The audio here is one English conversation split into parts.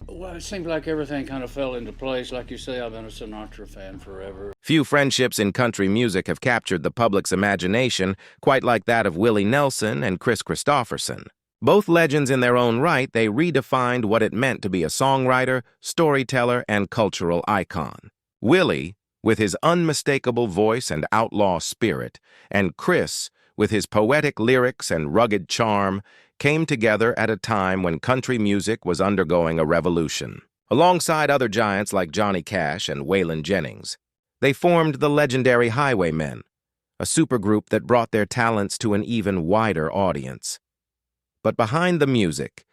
Well, it seemed like everything kind of fell into place. Like you say, I've been a Sinatra fan forever. Few friendships in country music have captured the public's imagination quite like that of Willie Nelson and Kris Kristofferson. Both legends in their own right, they redefined what it meant to be a songwriter, storyteller, and cultural icon. Willie, with his unmistakable voice and outlaw spirit, and Kris, with his poetic lyrics and rugged charm, came together at a time when country music was undergoing a revolution. Alongside other giants like Johnny Cash and Waylon Jennings, they formed the legendary Highwaymen, a supergroup that brought their talents to an even wider audience. But behind the music,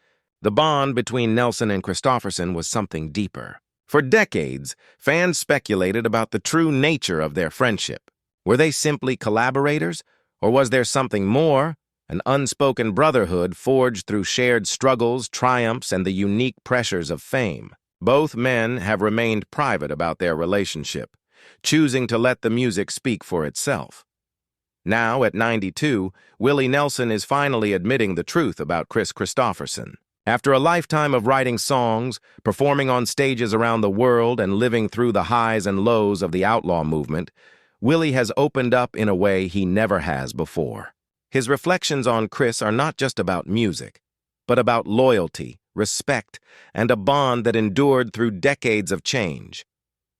the bond between Nelson and Kristofferson was something deeper. For decades, fans speculated about the true nature of their friendship. Were they simply collaborators, or was there something more, an unspoken brotherhood forged through shared struggles, triumphs, and the unique pressures of fame? Both men have remained private about their relationship, choosing to let the music speak for itself. Now, at 92, Willie Nelson is finally admitting the truth about Kris Kristofferson. After a lifetime of writing songs, performing on stages around the world, and living through the highs and lows of the outlaw movement, Willie has opened up in a way he never has before. His reflections on Kris are not just about music, but about loyalty, respect, and a bond that endured through decades of change.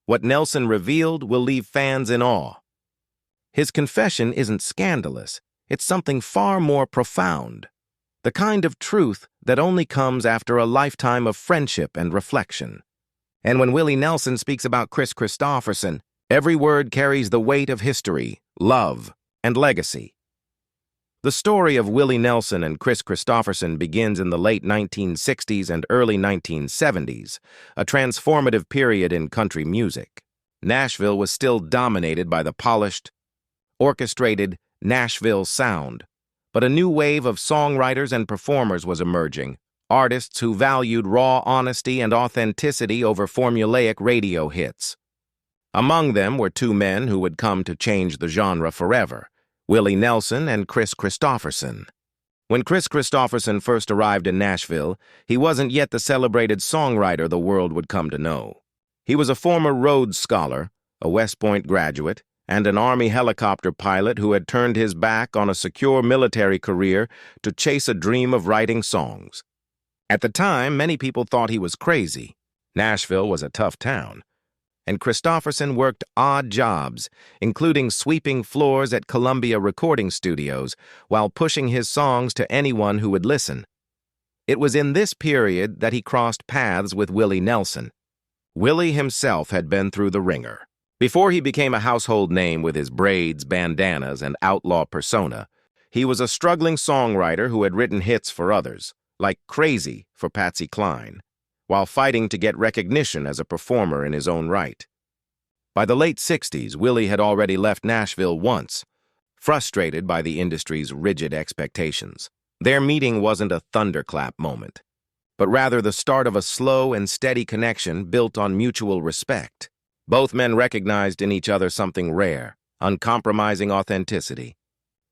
What Nelson revealed will leave fans in awe. His confession isn't scandalous, it's something far more profound. The kind of truth that only comes after a lifetime of friendship and reflection. And when Willie Nelson speaks about Kris Kristofferson, every word carries the weight of history, love, and legacy. The story of Willie Nelson and Kris Kristofferson begins in the late 1960s and early 1970s, a transformative period in country music. Nashville was still dominated by the polished, orchestrated Nashville sound, but a new wave of songwriters and performers was emerging, artists who valued raw honesty and authenticity over formulaic radio hits. Among them were two men who would come to change the genre forever, Willie Nelson and Kris Kristofferson. When Kris Kristofferson first arrived in Nashville, he wasn't yet the celebrated songwriter the world would come to know. He was a former Rhodes Scholar, a West Point graduate, and an Army helicopter pilot who had turned his back on a secure military career to chase a dream of writing songs. At the time, many people thought he was crazy. Nashville was a tough town, and Kristofferson worked odd jobs, including sweeping floors at Columbia recording studios while pushing his songs to anyone who would listen. It was in this period that he crossed paths with Willie Nelson. Willie himself had been through the ringer. Before he became a household name with his braids, bandanas, and outlaw persona, he was a struggling songwriter who had written hits for others, like Crazy for Patsy Cline, while fighting to get recognition as a performer in his own right. By the late 60s, Willie had already left Nashville once, frustrated by the industry's rigid expectations. Their meeting wasn't a thunderclap moment, but rather the start of a slow and steady connection built on mutual respect. Both men recognized in each other something rare, uncompromising authenticity.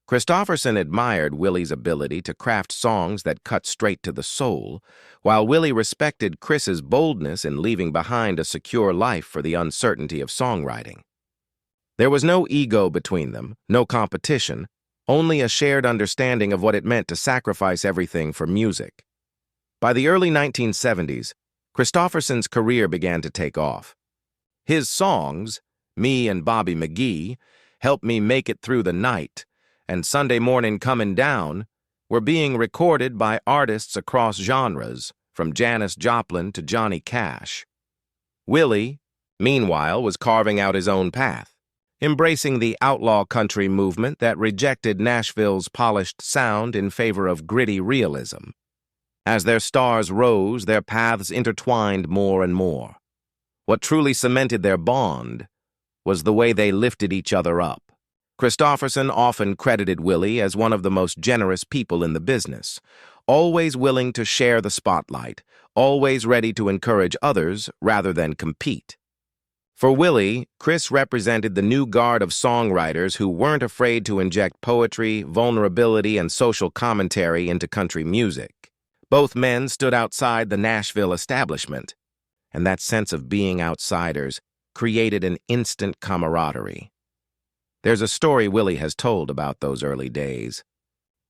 Kristofferson admired Willie's ability to craft songs that cut straight to the soul, while Willie respected Kris's boldness in leaving behind a secure life for the uncertainty of songwriting. There was no ego between them, no competition, only a shared understanding of what it meant to sacrifice everything for music. By the early 1970s, Kristofferson's career began to take off. His songs, Me and Bobby McGee, Help Me Make It Through the Night, and Sunday Morning Comin' Down, were being recorded by artists across genres, from Janis Joplin to Johnny Cash. Willie, meanwhile, was carving out his own path, embracing the outlaw country movement that rejected Nashville's polished sound in favor of gritty realism. As their stars rose, their paths intertwined more and more. What truly cemented their bond was the way they lifted each other up. Kristofferson often credited Willie as one of the most generous people in the business, always willing to share the spotlight, always ready to encourage others rather than compete. For Willie, Kris represented the new guard of songwriters who weren't afraid to inject poetry, vulnerability, and social commentary into country music. Both men stood outside the Nashville establishment, and that sense of being outsiders created an instant camaraderie. There's a story Willie has told about those early days,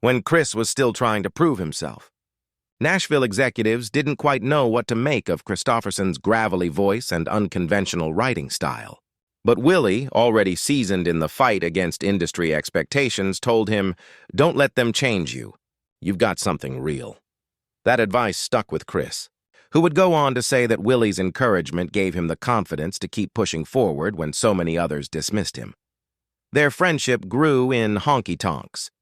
when Kris was still trying to prove himself. Nashville executives didn't quite know what to make of Kristofferson's gravelly voice and unconventional writing style. But Willie, already seasoned in the fight against industry expectations, told him, "Don't let them change you. You've got something real." That advice stuck with Kris, who would go on to say that Willie's encouragement gave him the confidence to keep pushing forward when so many others dismissed him. Their friendship grew in honky-tonks,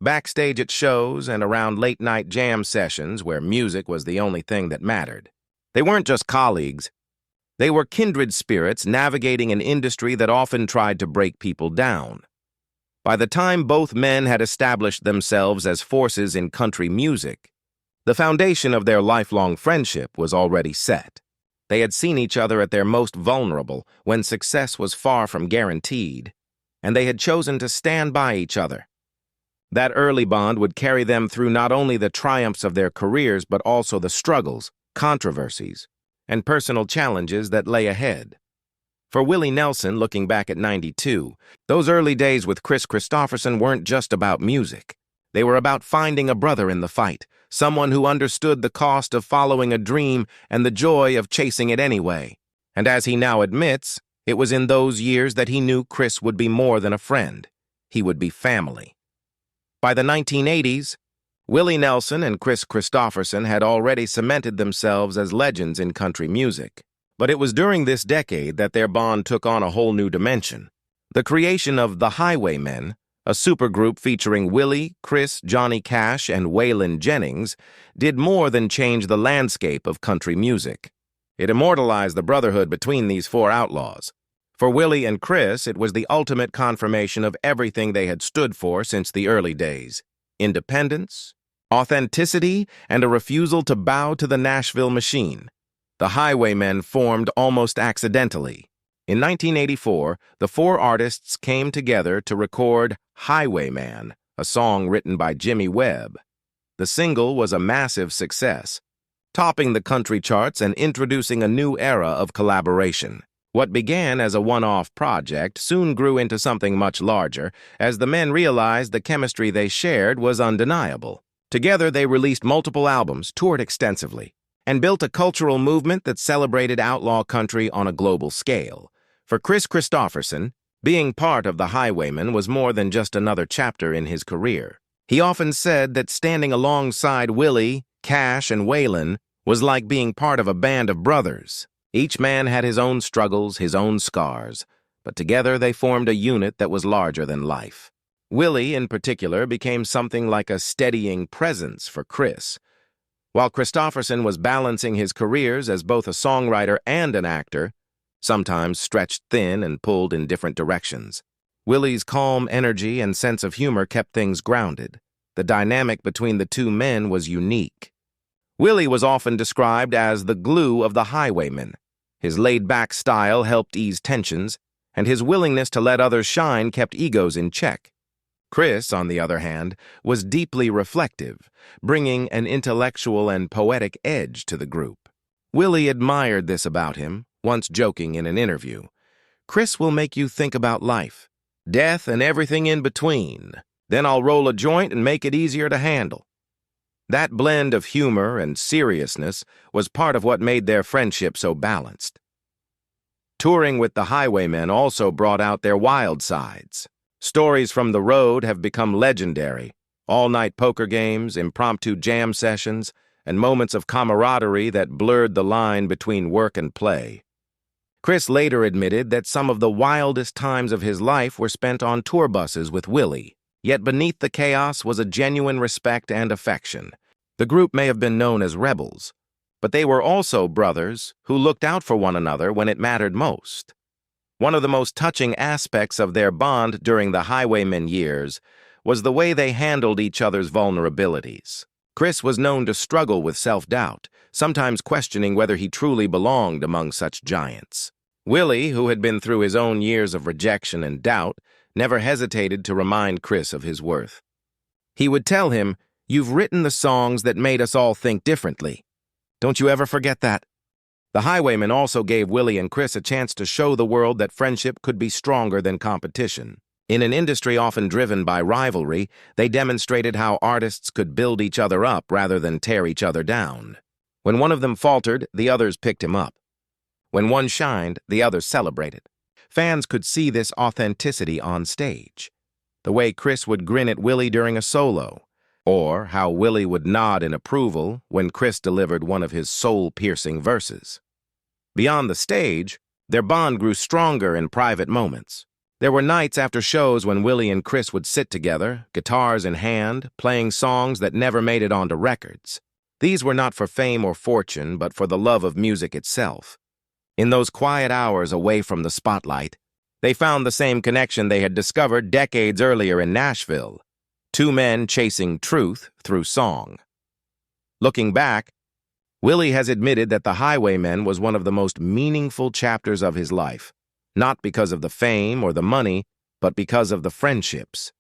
backstage at shows and around late-night jam sessions where music was the only thing that mattered. They weren't just colleagues. They were kindred spirits navigating an industry that often tried to break people down. By the time both men had established themselves as forces in country music, the foundation of their lifelong friendship was already set. They had seen each other at their most vulnerable, when success was far from guaranteed, and they had chosen to stand by each other. That early bond would carry them through not only the triumphs of their careers, but also the struggles, controversies, and personal challenges that lay ahead. For Willie Nelson, looking back at '92, those early days with Kris Kristofferson weren't just about music. They were about finding a brother in the fight, someone who understood the cost of following a dream and the joy of chasing it anyway. And as he now admits, it was in those years that he knew Kris would be more than a friend. He would be family. By the 1980s, Willie Nelson and Kris Kristofferson had already cemented themselves as legends in country music. But it was during this decade that their bond took on a whole new dimension. The creation of the Highwaymen, a supergroup featuring Willie, Kris, Johnny Cash, and Waylon Jennings, did more than change the landscape of country music. It immortalized the brotherhood between these four outlaws. For Willie and Kris, it was the ultimate confirmation of everything they had stood for since the early days: independence, authenticity, and a refusal to bow to the Nashville machine. The Highwaymen formed almost accidentally. In 1984, the four artists came together to record Highwayman, a song written by Jimmy Webb. The single was a massive success, topping the country charts and introducing a new era of collaboration. What began as a one-off project soon grew into something much larger, as the men realized the chemistry they shared was undeniable. Together, they released multiple albums, toured extensively, and built a cultural movement that celebrated outlaw country on a global scale. For Kris Kristofferson, being part of the Highwaymen was more than just another chapter in his career. He often said that standing alongside Willie, Cash, and Waylon was like being part of a band of brothers. Each man had his own struggles, his own scars, but together they formed a unit that was larger than life. Willie, in particular, became something like a steadying presence for Kris. While Kristofferson was balancing his careers as both a songwriter and an actor, sometimes stretched thin and pulled in different directions, Willie's calm energy and sense of humor kept things grounded. The dynamic between the two men was unique. Willie was often described as the glue of the Highwaymen. His laid-back style helped ease tensions, and his willingness to let others shine kept egos in check. Kris, on the other hand, was deeply reflective, bringing an intellectual and poetic edge to the group. Willie admired this about him, once joking in an interview. "Kris will make you think about life, death, and everything in between. Then I'll roll a joint and make it easier to handle." That blend of humor and seriousness was part of what made their friendship so balanced. Touring with the Highwaymen also brought out their wild sides. Stories from the road have become legendary: all-night poker games, impromptu jam sessions, and moments of camaraderie that blurred the line between work and play. Kris later admitted that some of the wildest times of his life were spent on tour buses with Willie, yet beneath the chaos was a genuine respect and affection. The group may have been known as rebels, but they were also brothers who looked out for one another when it mattered most. One of the most touching aspects of their bond during the Highwaymen years was the way they handled each other's vulnerabilities. Kris was known to struggle with self-doubt, sometimes questioning whether he truly belonged among such giants. Willie, who had been through his own years of rejection and doubt, never hesitated to remind Kris of his worth. He would tell him, "You've written the songs that made us all think differently. Don't you ever forget that." The Highwaymen also gave Willie and Kris a chance to show the world that friendship could be stronger than competition. In an industry often driven by rivalry, they demonstrated how artists could build each other up rather than tear each other down. When one of them faltered, the others picked him up. When one shined, the others celebrated. Fans could see this authenticity on stage. The way Kris would grin at Willie during a solo, or how Willie would nod in approval when Kris delivered one of his soul-piercing verses. Beyond the stage, their bond grew stronger in private moments. There were nights after shows when Willie and Kris would sit together, guitars in hand, playing songs that never made it onto records. These were not for fame or fortune, but for the love of music itself. In those quiet hours away from the spotlight, they found the same connection they had discovered decades earlier in Nashville. Two men chasing truth through song. Looking back, Willie has admitted that the Highwaymen was one of the most meaningful chapters of his life. Not because of the fame or the money, but because of the friendships.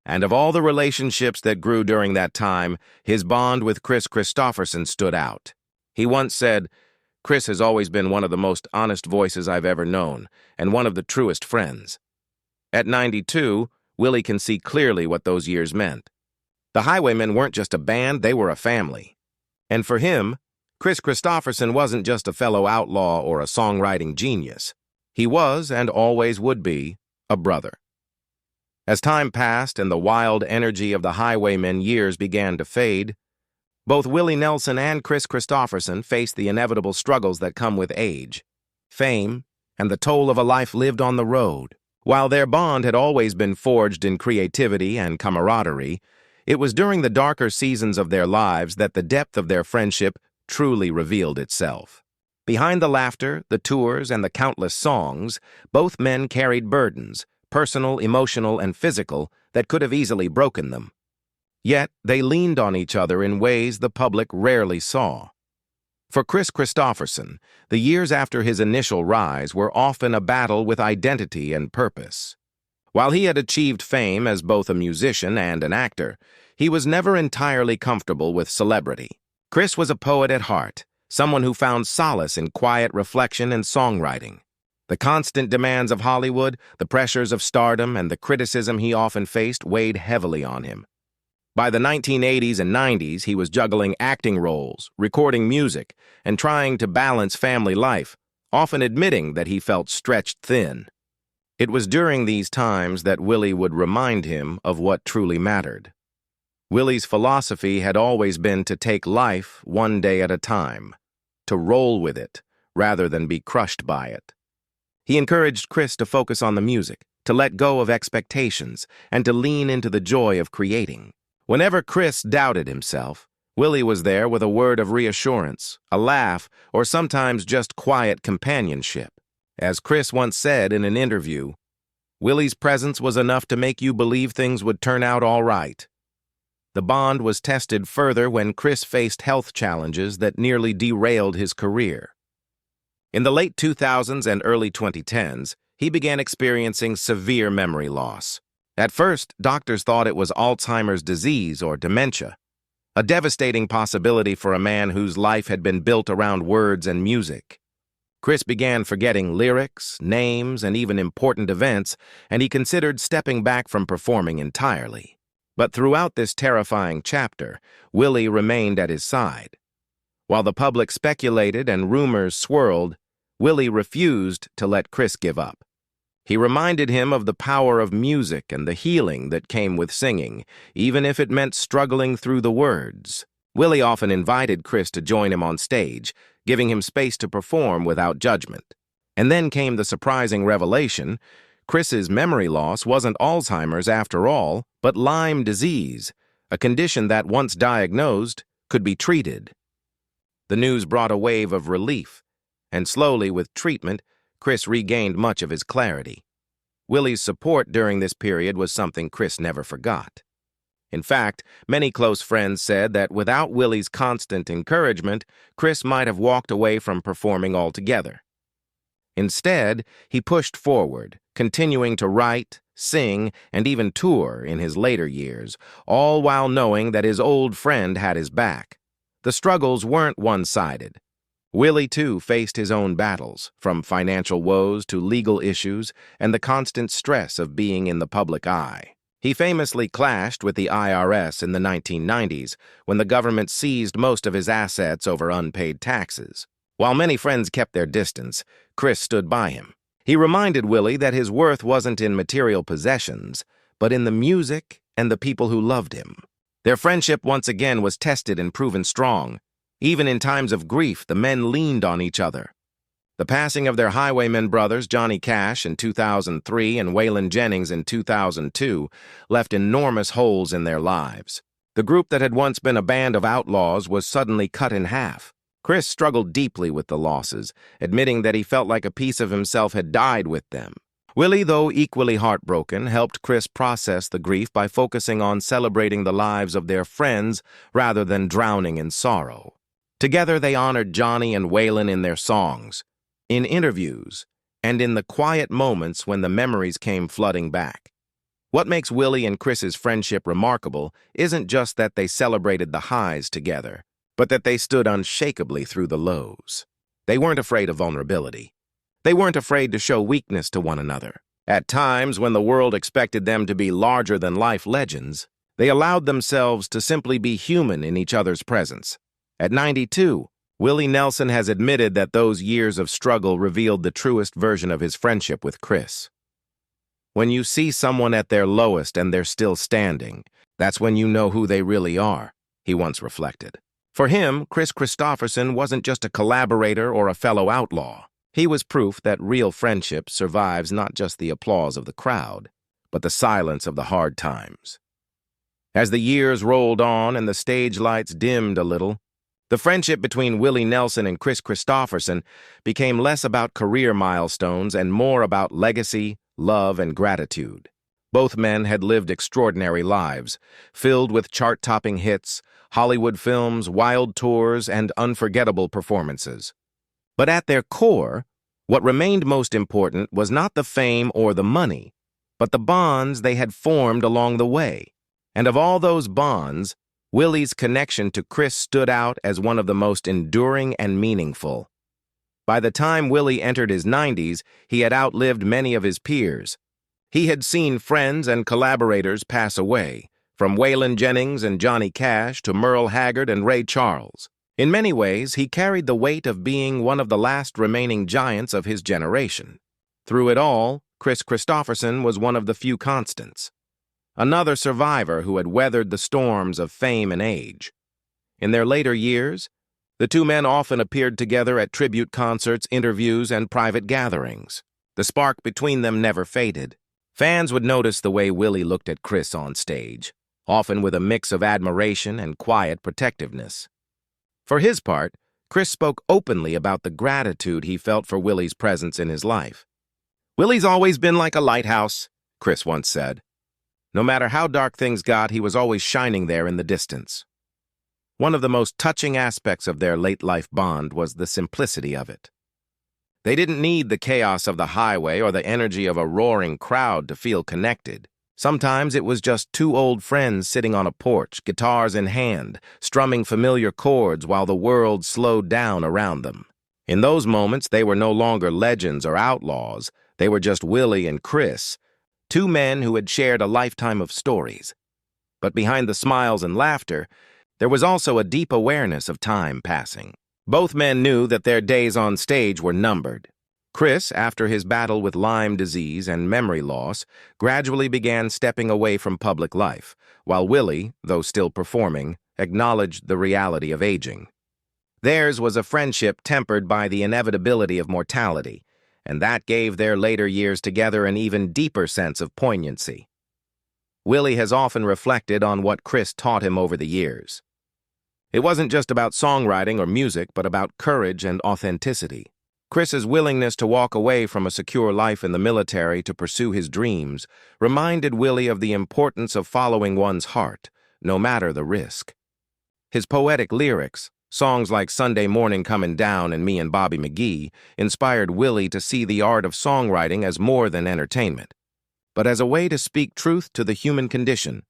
And of all the relationships that grew during that time, his bond with Kris Kristofferson stood out. He once said, "Kris has always been one of the most honest voices I've ever known, and one of the truest friends." At 92, Willie can see clearly what those years meant. The Highwaymen weren't just a band, they were a family. And for him, Kris Kristofferson wasn't just a fellow outlaw or a songwriting genius. He was, and always would be, a brother. As time passed and the wild energy of the Highwaymen years began to fade, both Willie Nelson and Kris Kristofferson faced the inevitable struggles that come with age, fame, and the toll of a life lived on the road. While their bond had always been forged in creativity and camaraderie, it was during the darker seasons of their lives that the depth of their friendship truly revealed itself. Behind the laughter, the tours, and the countless songs, both men carried burdens, personal, emotional, and physical, that could have easily broken them. Yet, they leaned on each other in ways the public rarely saw. For Kris Kristofferson, the years after his initial rise were often a battle with identity and purpose. While he had achieved fame as both a musician and an actor, he was never entirely comfortable with celebrity. Kris was a poet at heart, someone who found solace in quiet reflection and songwriting. The constant demands of Hollywood, the pressures of stardom, and the criticism he often faced weighed heavily on him. By the 1980s and 90s, he was juggling acting roles, recording music, and trying to balance family life, often admitting that he felt stretched thin. It was during these times that Willie would remind him of what truly mattered. Willie's philosophy had always been to take life one day at a time, to roll with it rather than be crushed by it. He encouraged Kris to focus on the music, to let go of expectations, and to lean into the joy of creating. Whenever Kris doubted himself, Willie was there with a word of reassurance, a laugh, or sometimes just quiet companionship. As Kris once said in an interview, "Willie's presence was enough to make you believe things would turn out all right." The bond was tested further when Kris faced health challenges that nearly derailed his career. In the late 2000s and early 2010s, he began experiencing severe memory loss. At first, doctors thought it was Alzheimer's disease or dementia, a devastating possibility for a man whose life had been built around words and music. Kris began forgetting lyrics, names, and even important events, and he considered stepping back from performing entirely. But throughout this terrifying chapter, Willie remained at his side. While the public speculated and rumors swirled, Willie refused to let Kris give up. He reminded him of the power of music and the healing that came with singing, even if it meant struggling through the words. Willie often invited Kris to join him on stage, giving him space to perform without judgment. And then came the surprising revelation: Kris's memory loss wasn't Alzheimer's after all, but Lyme disease, a condition that, once diagnosed, could be treated. The news brought a wave of relief, and slowly, with treatment, Kris regained much of his clarity. Willie's support during this period was something Kris never forgot. In fact, many close friends said that without Willie's constant encouragement, Kris might have walked away from performing altogether. Instead, he pushed forward, continuing to write, sing, and even tour in his later years, all while knowing that his old friend had his back. The struggles weren't one-sided. Willie, too, faced his own battles, from financial woes to legal issues and the constant stress of being in the public eye. He famously clashed with the IRS in the 1990s when the government seized most of his assets over unpaid taxes. While many friends kept their distance, Kris stood by him. He reminded Willie that his worth wasn't in material possessions, but in the music and the people who loved him. Their friendship once again was tested and proven strong. Even in times of grief, the men leaned on each other. The passing of their Highwaymen brothers, Johnny Cash in 2003 and Waylon Jennings in 2002, left enormous holes in their lives. The group that had once been a band of outlaws was suddenly cut in half. Kris struggled deeply with the losses, admitting that he felt like a piece of himself had died with them. Willie, though equally heartbroken, helped Kris process the grief by focusing on celebrating the lives of their friends rather than drowning in sorrow. Together they honored Johnny and Waylon in their songs, in interviews, and in the quiet moments when the memories came flooding back. What makes Willie and Kris's friendship remarkable isn't just that they celebrated the highs together, but that they stood unshakably through the lows. They weren't afraid of vulnerability. They weren't afraid to show weakness to one another. At times, when the world expected them to be larger-than-life legends, they allowed themselves to simply be human in each other's presence. At 92, Willie Nelson has admitted that those years of struggle revealed the truest version of his friendship with Kris. When you see someone at their lowest and they're still standing, that's when you know who they really are, he once reflected. For him, Kris Kristofferson wasn't just a collaborator or a fellow outlaw. He was proof that real friendship survives not just the applause of the crowd, but the silence of the hard times. As the years rolled on and the stage lights dimmed a little, the friendship between Willie Nelson and Kris Kristofferson became less about career milestones and more about legacy, love, and gratitude. Both men had lived extraordinary lives, filled with chart-topping hits, Hollywood films, wild tours, and unforgettable performances. But at their core, what remained most important was not the fame or the money, but the bonds they had formed along the way. And of all those bonds, Willie's connection to Kris stood out as one of the most enduring and meaningful. By the time Willie entered his 90s, he had outlived many of his peers. He had seen friends and collaborators pass away, from Waylon Jennings and Johnny Cash to Merle Haggard and Ray Charles. In many ways, he carried the weight of being one of the last remaining giants of his generation. Through it all, Kris Kristofferson was one of the few constants. Another survivor who had weathered the storms of fame and age. In their later years, the two men often appeared together at tribute concerts, interviews, and private gatherings. The spark between them never faded. Fans would notice the way Willie looked at Kris on stage, often with a mix of admiration and quiet protectiveness. For his part, Kris spoke openly about the gratitude he felt for Willie's presence in his life. "Willie's always been like a lighthouse," Kris once said. No matter how dark things got, he was always shining there in the distance. One of the most touching aspects of their late-life bond was the simplicity of it. They didn't need the chaos of the highway or the energy of a roaring crowd to feel connected. Sometimes it was just two old friends sitting on a porch, guitars in hand, strumming familiar chords while the world slowed down around them. In those moments, they were no longer legends or outlaws. They were just Willie and Kris, two men who had shared a lifetime of stories. But behind the smiles and laughter, there was also a deep awareness of time passing. Both men knew that their days on stage were numbered. Kris, after his battle with Lyme disease and memory loss, gradually began stepping away from public life, while Willie, though still performing, acknowledged the reality of aging. Theirs was a friendship tempered by the inevitability of mortality, and that gave their later years together an even deeper sense of poignancy. Willie has often reflected on what Kris taught him over the years. It wasn't just about songwriting or music, but about courage and authenticity. Kris's willingness to walk away from a secure life in the military to pursue his dreams reminded Willie of the importance of following one's heart, no matter the risk. His poetic lyrics, songs like Sunday Morning Comin' Down and Me and Bobby McGee, inspired Willie to see the art of songwriting as more than entertainment. but as a way to speak truth to the human condition.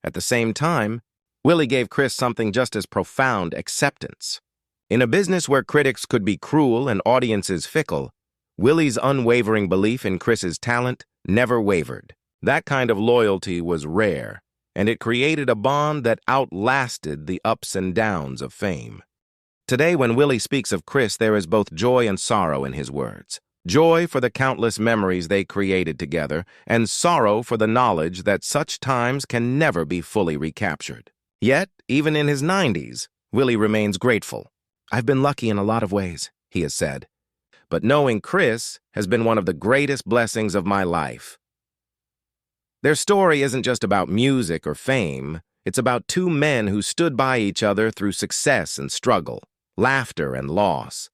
At the same time, Willie gave Kris something just as profound: acceptance. In a business where critics could be cruel and audiences fickle, Willie's unwavering belief in Kris's talent never wavered. That kind of loyalty was rare, and it created a bond that outlasted the ups and downs of fame. Today, when Willie speaks of Kris, there is both joy and sorrow in his words. Joy for the countless memories they created together, and sorrow for the knowledge that such times can never be fully recaptured. Yet, even in his 90s, Willie remains grateful. "I've been lucky in a lot of ways," he has said, "but knowing Kris has been one of the greatest blessings of my life." Their story isn't just about music or fame. It's about two men who stood by each other through success and struggle, laughter and loss.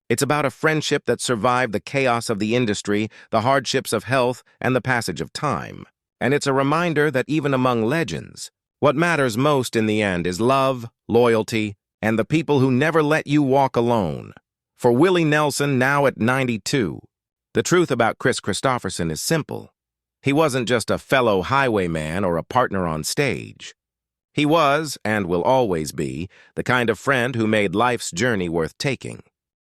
It's about a friendship that survived the chaos of the industry, the hardships of health, and the passage of time. And it's a reminder that even among legends, what matters most in the end is love, loyalty, and the people who never let you walk alone. For Willie Nelson, now at 92, the truth about Kris Kristofferson is simple. He wasn't just a fellow highwayman or a partner on stage. He was, and will always be, the kind of friend who made life's journey worth taking.